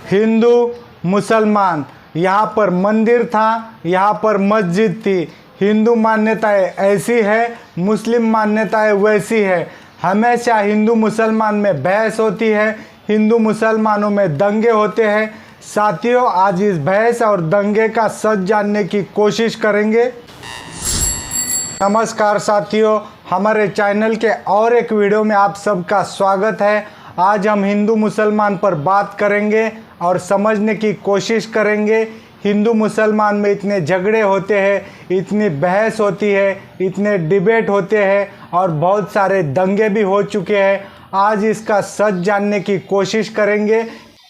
हिंदू मुसलमान, यहाँ पर मंदिर था, यहाँ पर मस्जिद थी। हिंदू मान्यताएं ऐसी है, मुस्लिम मान्यताएं वैसी है। हमेशा हिंदू मुसलमान में बहस होती है, हिंदू मुसलमानों में दंगे होते हैं। साथियों, आज इस बहस और दंगे का सच जानने की कोशिश करेंगे। नमस्कार साथियों, हमारे चैनल के और एक वीडियो में आप सबका स्वागत है। आज हम हिंदू मुसलमान पर बात करेंगे और समझने की कोशिश करेंगे। हिंदू मुसलमान में इतने झगड़े होते हैं, इतनी बहस होती है, इतने डिबेट होते हैं और बहुत सारे दंगे भी हो चुके हैं। आज इसका सच जानने की कोशिश करेंगे।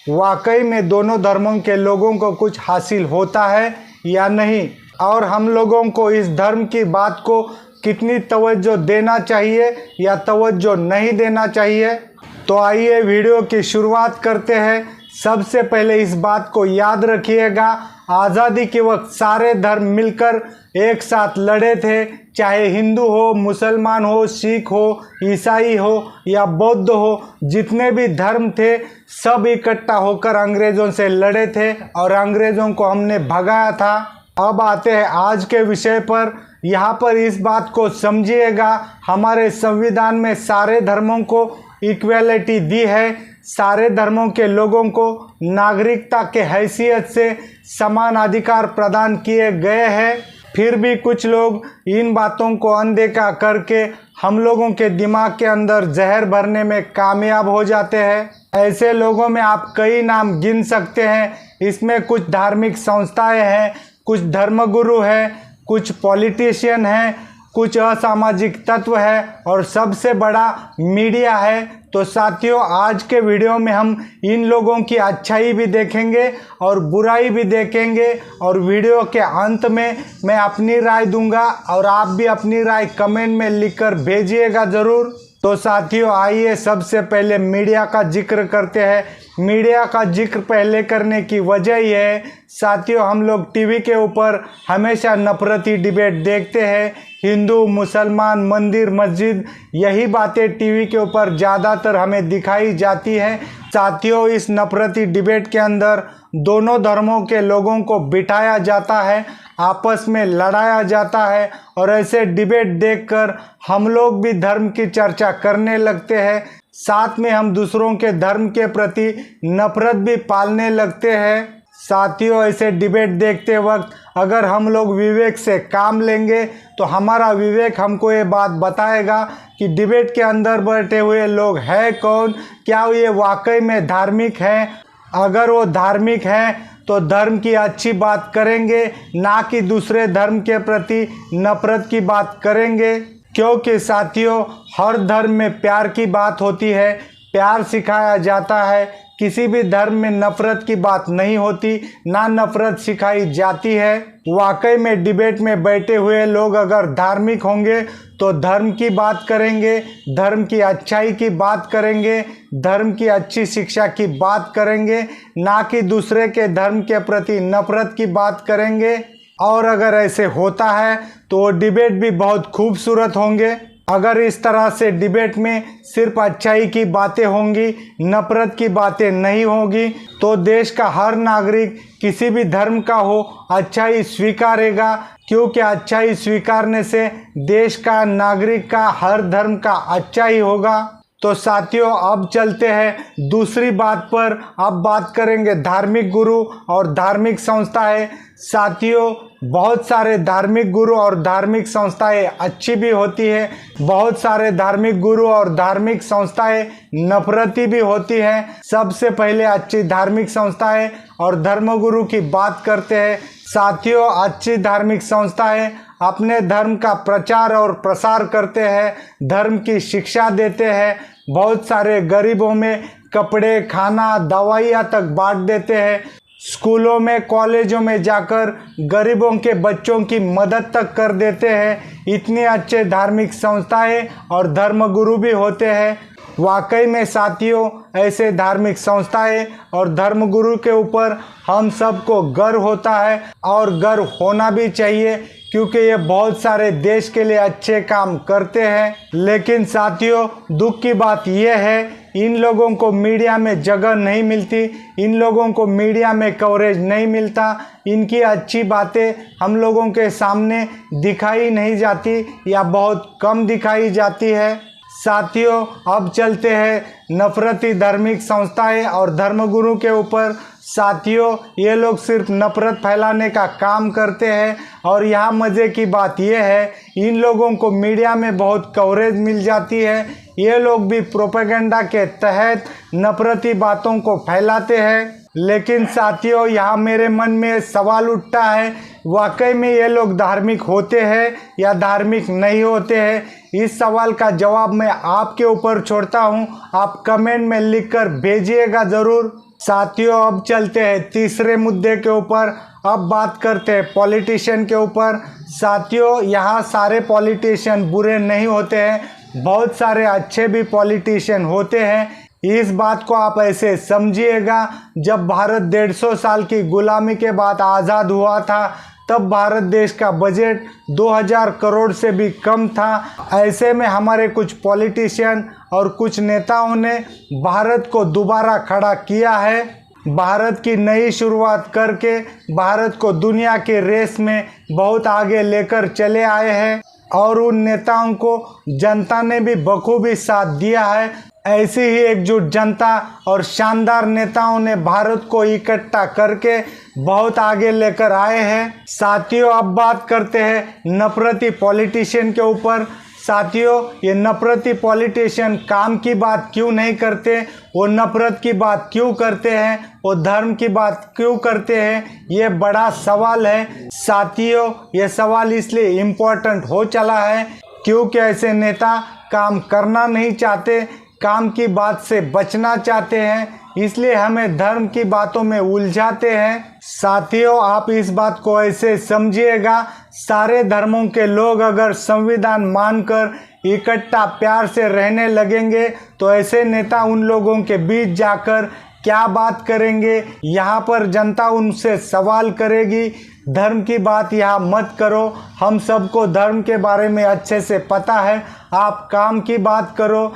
वाकई में दोनों धर्मों के लोगों को कुछ हासिल होता है या नहीं, और हम लोगों को इस धर्म की बात को कितनी तवज्जो देना चाहिए या तवज्जो नहीं देना चाहिए। तो आइए वीडियो की शुरुआत करते हैं। सबसे पहले इस बात को याद रखिएगा, आज़ादी के वक्त सारे धर्म मिलकर एक साथ लड़े थे। चाहे हिंदू हो, मुसलमान हो, सिख हो, ईसाई हो या बौद्ध हो, जितने भी धर्म थे सब इकट्ठा होकर अंग्रेज़ों से लड़े थे और अंग्रेज़ों को हमने भगाया था। अब आते हैं आज के विषय पर। यहाँ पर इस बात को समझिएगा, हमारे संविधान में सारे धर्मों को इक्वलिटी दी है। सारे धर्मों के लोगों को नागरिकता के हैसियत से समान अधिकार प्रदान किए गए हैं। फिर भी कुछ लोग इन बातों को अनदेखा करके हम लोगों के दिमाग के अंदर जहर भरने में कामयाब हो जाते हैं। ऐसे लोगों में आप कई नाम गिन सकते हैं। इसमें कुछ धार्मिक संस्थाएं हैं, कुछ धर्मगुरु हैं, कुछ पॉलिटिशियन हैं, कुछ असामाजिक तत्व है और सबसे बड़ा मीडिया है। तो साथियों, आज के वीडियो में हम इन लोगों की अच्छाई भी देखेंगे और बुराई भी देखेंगे, और वीडियो के अंत में मैं अपनी राय दूंगा और आप भी अपनी राय कमेंट में लिखकर भेजिएगा ज़रूर। तो साथियों, आइए सबसे पहले मीडिया का जिक्र करते हैं। मीडिया का जिक्र पहले करने की वजह यह है साथियों, हम लोग टीवी के ऊपर हमेशा नफरती डिबेट देखते हैं। हिंदू मुसलमान, मंदिर मस्जिद, यही बातें टीवी के ऊपर ज़्यादातर हमें दिखाई जाती हैं। साथियों, इस नफरती डिबेट के अंदर दोनों धर्मों के लोगों को बिठाया जाता है, आपस में लड़ाया जाता है, और ऐसे डिबेट देखकर हम लोग भी धर्म की चर्चा करने लगते हैं। साथ में हम दूसरों के धर्म के प्रति नफरत भी पालने लगते हैं। साथियों, ऐसे डिबेट देखते वक्त अगर हम लोग विवेक से काम लेंगे तो हमारा विवेक हमको ये बात बताएगा कि डिबेट के अंदर बैठे हुए लोग हैं कौन, क्या ये वाकई में धार्मिक हैं। अगर वो धार्मिक हैं तो धर्म की अच्छी बात करेंगे, ना कि दूसरे धर्म के प्रति नफरत की बात करेंगे। क्योंकि साथियों, हर धर्म में प्यार की बात होती है, प्यार सिखाया जाता है। किसी भी धर्म में नफरत की बात नहीं होती, ना नफरत सिखाई जाती है। वाकई में डिबेट में बैठे हुए लोग अगर धार्मिक होंगे तो धर्म की बात करेंगे, धर्म की अच्छाई की बात करेंगे, धर्म की अच्छी शिक्षा की बात करेंगे, ना कि दूसरे के धर्म के प्रति नफरत की बात करेंगे। और अगर ऐसे होता है तो वो डिबेट भी बहुत खूबसूरत होंगे। अगर इस तरह से डिबेट में सिर्फ अच्छाई की बातें होंगी, नफरत की बातें नहीं होगी, तो देश का हर नागरिक किसी भी धर्म का हो अच्छाई स्वीकारेगा। क्योंकि अच्छाई स्वीकारने से देश का, नागरिक का, हर धर्म का अच्छा ही होगा। तो साथियों, अब चलते हैं दूसरी बात पर। अब बात करेंगे धार्मिक गुरु और धार्मिक संस्थाएं। साथियों, बहुत सारे धार्मिक गुरु और धार्मिक संस्थाएं अच्छी भी होती है, बहुत सारे धार्मिक गुरु और धार्मिक संस्थाएं नफरती भी होती हैं। सबसे पहले अच्छी धार्मिक संस्थाएं और धर्मगुरु की बात करते हैं। साथियों, अच्छी धार्मिक संस्थाएं अपने धर्म का प्रचार और प्रसार करते हैं, धर्म की शिक्षा देते हैं, बहुत सारे गरीबों में कपड़े, खाना, दवाइयाँ तक बांट देते हैं, स्कूलों में, कॉलेजों में जाकर गरीबों के बच्चों की मदद तक कर देते हैं। इतने अच्छे धार्मिक संस्थाएं और धर्मगुरु भी होते हैं। वाकई में साथियों, ऐसे धार्मिक संस्थाएं और धर्मगुरु के ऊपर हम सबको गर्व होता है और गर्व होना भी चाहिए, क्योंकि ये बहुत सारे देश के लिए अच्छे काम करते हैं। लेकिन साथियों, दुख की बात यह है, इन लोगों को मीडिया में जगह नहीं मिलती, इन लोगों को मीडिया में कवरेज नहीं मिलता, इनकी अच्छी बातें हम लोगों के सामने दिखाई नहीं जाती या बहुत कम दिखाई जाती है। साथियों, अब चलते हैं नफरती धार्मिक संस्थाएं और धर्मगुरु के ऊपर। साथियों, ये लोग सिर्फ नफरत फैलाने का काम करते हैं और यहाँ मज़े की बात यह है, इन लोगों को मीडिया में बहुत कवरेज मिल जाती है। ये लोग भी प्रोपेगेंडा के तहत नफरती बातों को फैलाते हैं। लेकिन साथियों, यहाँ मेरे मन में सवाल उठता है, वाकई में ये लोग धार्मिक होते हैं या धार्मिक नहीं होते हैं? इस सवाल का जवाब मैं आपके ऊपर छोड़ता हूँ, आप कमेंट में लिखकर भेजिएगा ज़रूर। साथियों, अब चलते हैं तीसरे मुद्दे के ऊपर। अब बात करते हैं पॉलिटिशियन के ऊपर। साथियों, यहाँ सारे पॉलिटिशियन बुरे नहीं होते हैं, बहुत सारे अच्छे भी पॉलिटिशियन होते हैं। इस बात को आप ऐसे समझिएगा, जब भारत 150 साल की गुलामी के बाद आज़ाद हुआ था, तब भारत देश का बजट 2000 करोड़ से भी कम था। ऐसे में हमारे कुछ पॉलिटिशियन और कुछ नेताओं ने भारत को दोबारा खड़ा किया है। भारत की नई शुरुआत करके भारत को दुनिया के रेस में बहुत आगे लेकर चले आए हैं और उन नेताओं को जनता ने भी बखूबी साथ दिया है। ऐसी ही एकजुट जनता और शानदार नेताओं ने भारत को इकट्ठा करके बहुत आगे लेकर आए हैं। साथियों, अब बात करते हैं नफरती पॉलिटिशियन के ऊपर। साथियों, ये नफरती पॉलिटिशियन काम की बात क्यों नहीं करते, वो नफरत की बात क्यों करते हैं, वो धर्म की बात क्यों करते हैं, ये बड़ा सवाल है। साथियों, ये सवाल इसलिए इम्पोर्टेंट हो चला है क्योंकि ऐसे नेता काम करना नहीं चाहते, काम की बात से बचना चाहते हैं, इसलिए हमें धर्म की बातों में उलझाते हैं। साथियों, आप इस बात को ऐसे समझिएगा, सारे धर्मों के लोग अगर संविधान मानकर इकट्ठा प्यार से रहने लगेंगे तो ऐसे नेता उन लोगों के बीच जाकर क्या बात करेंगे? यहाँ पर जनता उनसे सवाल करेगी, धर्म की बात यहाँ मत करो, हम सबको धर्म के बारे में अच्छे से पता है, आप काम की बात करो।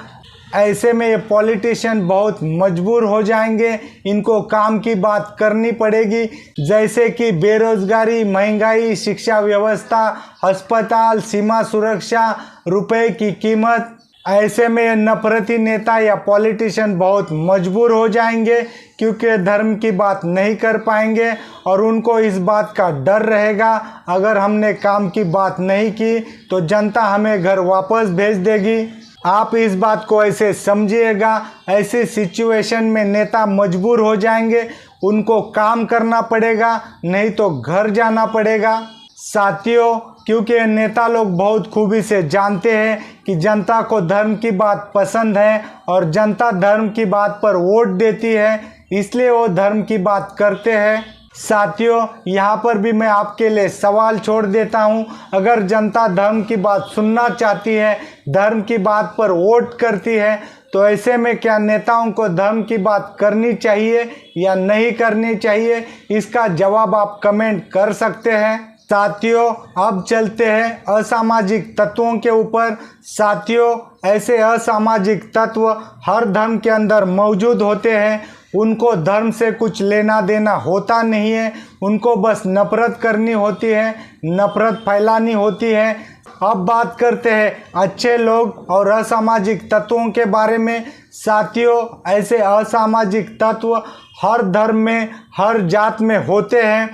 ऐसे में ये पॉलिटिशियन बहुत मजबूर हो जाएंगे, इनको काम की बात करनी पड़ेगी, जैसे कि बेरोजगारी, महंगाई, शिक्षा व्यवस्था, अस्पताल, सीमा सुरक्षा, रुपए की कीमत। ऐसे में ये नफरती नेता या पॉलिटिशियन बहुत मजबूर हो जाएंगे क्योंकि धर्म की बात नहीं कर पाएंगे और उनको इस बात का डर रहेगा, अगर हमने काम की बात नहीं की तो जनता हमें घर वापस भेज देगी। आप इस बात को ऐसे समझिएगा, ऐसी सिचुएशन में नेता मजबूर हो जाएंगे, उनको काम करना पड़ेगा, नहीं तो घर जाना पड़ेगा। साथियों, क्योंकि नेता लोग बहुत खूबी से जानते हैं कि जनता को धर्म की बात पसंद है और जनता धर्म की बात पर वोट देती है, इसलिए वो धर्म की बात करते हैं। साथियों, यहाँ पर भी मैं आपके लिए सवाल छोड़ देता हूँ, अगर जनता धर्म की बात सुनना चाहती है, धर्म की बात पर वोट करती है, तो ऐसे में क्या नेताओं को धर्म की बात करनी चाहिए या नहीं करनी चाहिए? इसका जवाब आप कमेंट कर सकते हैं। साथियों, अब चलते हैं असामाजिक तत्वों के ऊपर। साथियों, ऐसे असामाजिक तत्व हर धर्म के अंदर मौजूद होते हैं, उनको धर्म से कुछ लेना देना होता नहीं है, उनको बस नफरत करनी होती है, नफरत फैलानी होती है। अब बात करते हैं अच्छे लोग और असामाजिक तत्वों के बारे में। साथियों, ऐसे असामाजिक तत्व हर धर्म में, हर जात में होते हैं,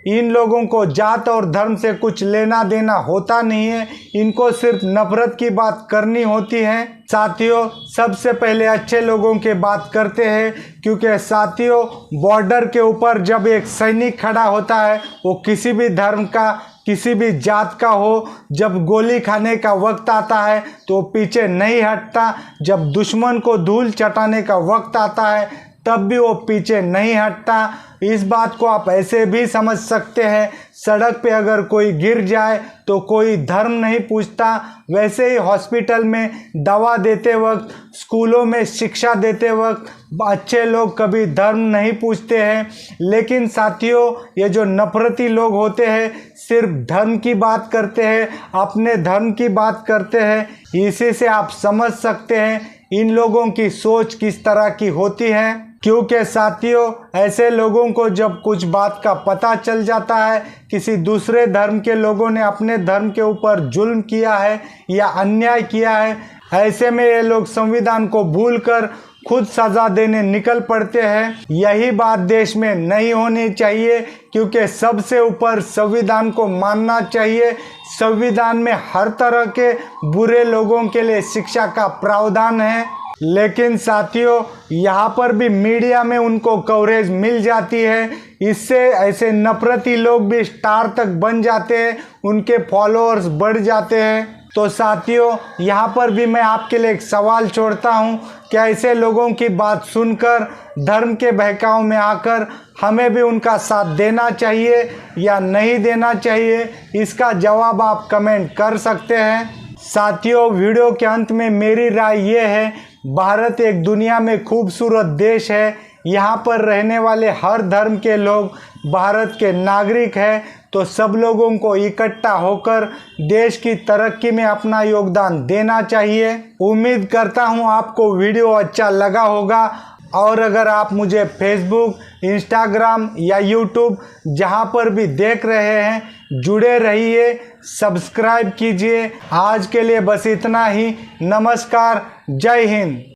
इन लोगों को जात और धर्म से कुछ लेना देना होता नहीं है, इनको सिर्फ नफरत की बात करनी होती है। साथियों, सबसे पहले अच्छे लोगों की बात करते हैं, क्योंकि साथियों, बॉर्डर के ऊपर जब एक सैनिक खड़ा होता है, वो किसी भी धर्म का, किसी भी जात का हो, जब गोली खाने का वक्त आता है तो पीछे नहीं हटता, जब दुश्मन को धूल चटाने का वक्त आता है तब भी वो पीछे नहीं हटता। इस बात को आप ऐसे भी समझ सकते हैं, सड़क पे अगर कोई गिर जाए तो कोई धर्म नहीं पूछता, वैसे ही हॉस्पिटल में दवा देते वक्त, स्कूलों में शिक्षा देते वक्त अच्छे लोग कभी धर्म नहीं पूछते हैं। लेकिन साथियों, ये जो नफरती लोग होते हैं सिर्फ धर्म की बात करते हैं, अपने धर्म की बात करते हैं। इसी से आप समझ सकते हैं इन लोगों की सोच किस तरह की होती है। क्योंकि साथियों, ऐसे लोगों को जब कुछ बात का पता चल जाता है, किसी दूसरे धर्म के लोगों ने अपने धर्म के ऊपर जुल्म किया है या अन्याय किया है, ऐसे में ये लोग संविधान को भूलकर खुद सजा देने निकल पड़ते हैं। यही बात देश में नहीं होनी चाहिए, क्योंकि सबसे ऊपर संविधान को मानना चाहिए। संविधान में हर तरह के बुरे लोगों के लिए शिक्षा का प्रावधान है। लेकिन साथियों, यहाँ पर भी मीडिया में उनको कवरेज मिल जाती है, इससे ऐसे नफरती लोग भी स्टार तक बन जाते हैं, उनके फॉलोअर्स बढ़ जाते हैं। तो साथियों, यहाँ पर भी मैं आपके लिए एक सवाल छोड़ता हूँ, क्या ऐसे लोगों की बात सुनकर धर्म के बहकाव में आकर हमें भी उनका साथ देना चाहिए या नहीं देना चाहिए? इसका जवाब आप कमेंट कर सकते हैं। साथियों, वीडियो के अंत में मेरी राय ये है, भारत एक दुनिया में खूबसूरत देश है। यहाँ पर रहने वाले हर धर्म के लोग भारत के नागरिक हैं, तो सब लोगों को इकट्ठा होकर देश की तरक्की में अपना योगदान देना चाहिए। उम्मीद करता हूँ आपको वीडियो अच्छा लगा होगा, और अगर आप मुझे फेसबुक, इंस्टाग्राम या यूट्यूब जहाँ पर भी देख रहे हैं, जुड़े रहिए, सब्सक्राइब कीजिए। आज के लिए बस इतना ही। नमस्कार, जय हिंद।